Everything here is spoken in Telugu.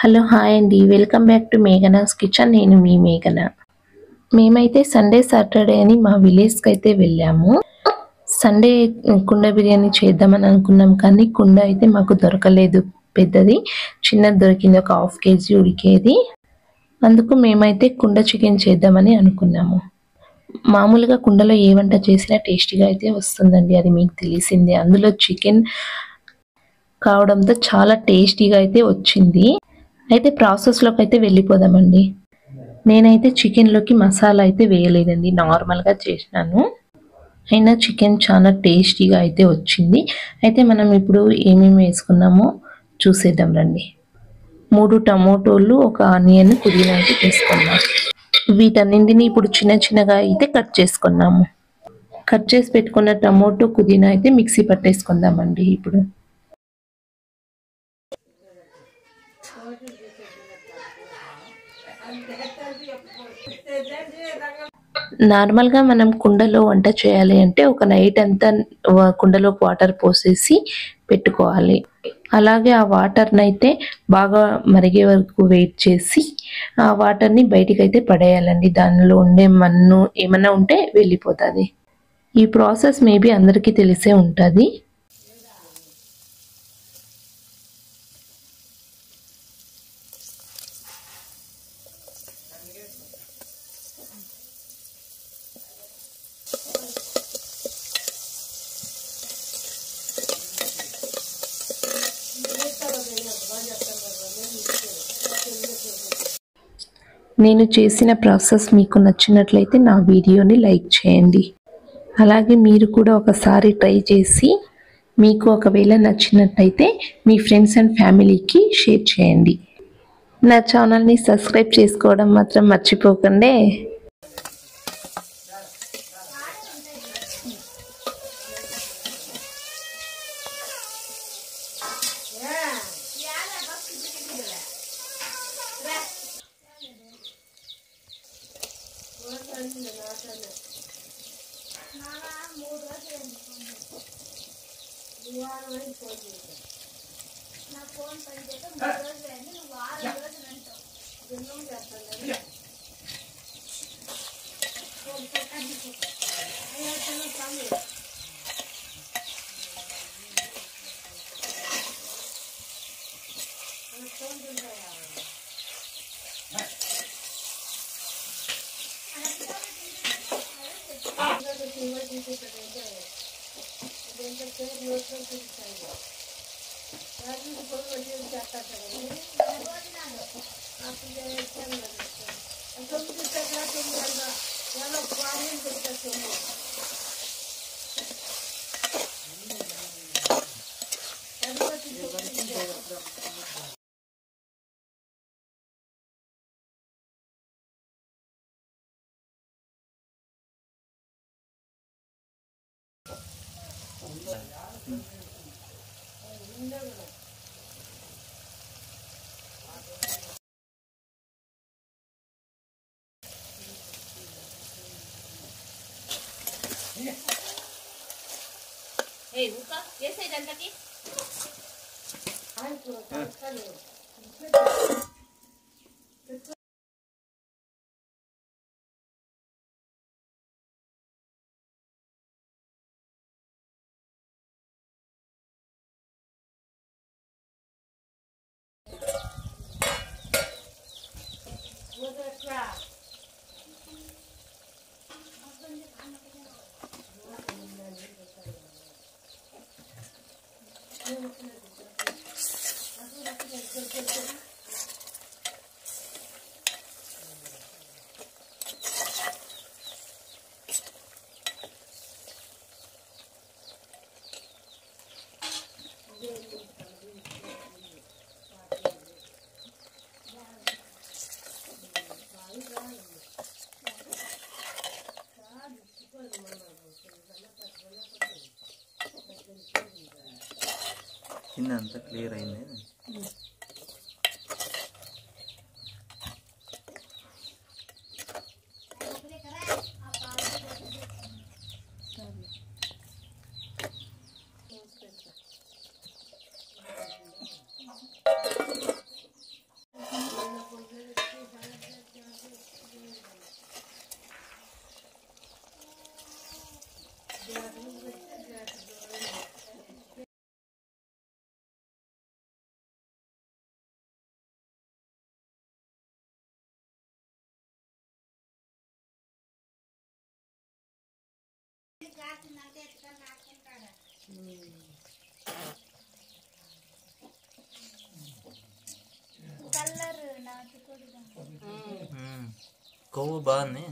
హలో హాయ్ అండి. Welcome back to Meghana's kitchen. నేను మీ మేఘన. మేమైతే సండే సాటర్డే అని మా విలేజ్కి అయితే వెళ్ళాము. సండే కుండ బిర్యానీ చేద్దామని అనుకున్నాం, కానీ కుండ అయితే మాకు దొరకలేదు. పెద్దది చిన్నది దొరికింది, ఒక హాఫ్ కేజీ ఉడికేది. అందుకు మేమైతే కుండ చికెన్ చేద్దామని అనుకున్నాము. మామూలుగా కుండలో ఏ వంట చేసినా టేస్టీగా అయితే వస్తుందండి, అది మీకు తెలిసిందే. అందులో చికెన్ కావడంతో చాలా టేస్టీగా అయితే వచ్చింది. అయితే ప్రాసెస్లోకి అయితే వెళ్ళిపోదామండి. నేనైతే చికెన్లోకి మసాలా అయితే వేయలేదండి, నార్మల్గా చేసినాను. అయినా చికెన్ చాలా టేస్టీగా అయితే వచ్చింది. అయితే మనం ఇప్పుడు ఏమేమి వేసుకున్నామో చూసేద్దాం రండి. 3 టమోటోలు, ఒక ఆనియన్, పుదీనా అయితే తీసుకున్నాం. వీటన్నింటినీ ఇప్పుడు చిన్న చిన్నగా అయితే కట్ చేసుకున్నాము. కట్ చేసి పెట్టుకున్న టమోటో, పుదీనా అయితే మిక్సీ పట్టేసుకుందామండి ఇప్పుడు. నార్మల్గా మనం కుండలో వంట చేయాలి అంటే ఒక నైట్ అంతా కుండలో వాటర్ పోసేసి పెట్టుకోవాలి. అలాగే ఆ వాటర్ని అయితే బాగా మరిగే వరకు వెయిట్ చేసి ఆ వాటర్ని బయటికి అయితే పడేయాలండి. దానిలో ఉండే మన్ను ఏమన్నా ఉంటే వెళ్ళిపోతుంది. ఈ ప్రాసెస్ మేబీ అందరికీ తెలిసే ఉంటుంది. నేను చేసిన ప్రాసెస్ మీకు నచ్చినట్లయితే నా వీడియోని లైక్ చేయండి. అలాగే మీరు కూడా ఒకసారి ట్రై చేసి మీకు ఒకవేళ నచ్చినట్లయితే మీ ఫ్రెండ్స్ అండ్ ఫ్యామిలీకి షేర్ చేయండి. నా ఛానల్ని సబ్స్క్రైబ్ చేసుకోవడం మాత్రం మర్చిపోకండి. కింద అంతా క్లియర్ అయింది. కొవ్వు బాగుంది.